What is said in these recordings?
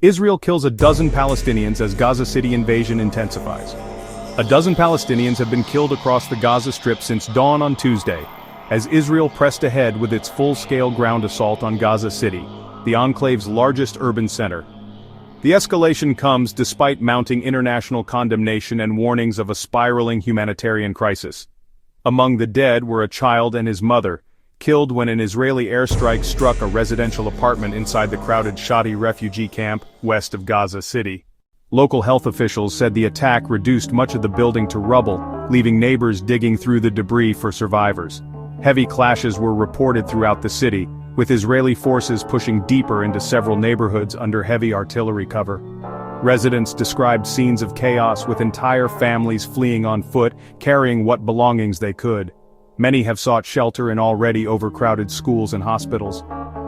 Israel kills a dozen Palestinians as Gaza City invasion intensifies. A dozen Palestinians have been killed across the Gaza Strip since dawn on Tuesday, as Israel pressed ahead with its full-scale ground assault on Gaza City, the enclave's largest urban center. The escalation comes despite mounting international condemnation and warnings of a spiraling humanitarian crisis. Among the dead were a child and his mother, killed when an Israeli airstrike struck a residential apartment inside the crowded Shati refugee camp west of Gaza City. Local health officials said the attack reduced much of the building to rubble, leaving neighbors digging through the debris for survivors. Heavy clashes were reported throughout the city, with Israeli forces pushing deeper into several neighborhoods under heavy artillery cover. Residents described scenes of chaos with entire families fleeing on foot, carrying what belongings they could. Many have sought shelter in already overcrowded schools and hospitals.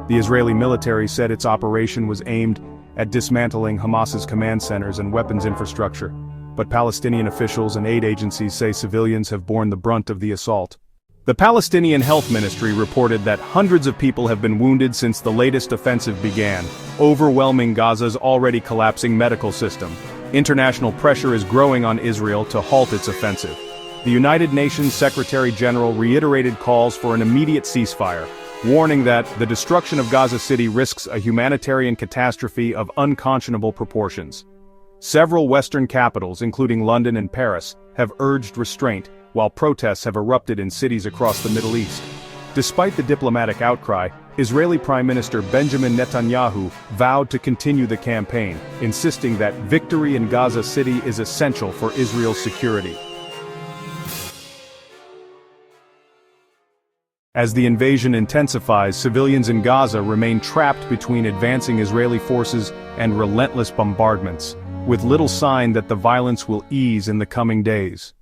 The Israeli military said its operation was aimed at dismantling Hamas's command centers and weapons infrastructure, but Palestinian officials and aid agencies say civilians have borne the brunt of the assault. The Palestinian Health Ministry reported that hundreds of people have been wounded since the latest offensive began, overwhelming Gaza's already collapsing medical system. International pressure is growing on Israel to halt its offensive. The United Nations Secretary General reiterated calls for an immediate ceasefire, warning that the destruction of Gaza City risks a humanitarian catastrophe of unconscionable proportions. Several Western capitals, including London and Paris, have urged restraint, while protests have erupted in cities across the Middle East. Despite the diplomatic outcry, Israeli Prime Minister Benjamin Netanyahu vowed to continue the campaign, insisting that victory in Gaza City is essential for Israel's security. As the invasion intensifies, civilians in Gaza remain trapped between advancing Israeli forces and relentless bombardments, with little sign that the violence will ease in the coming days.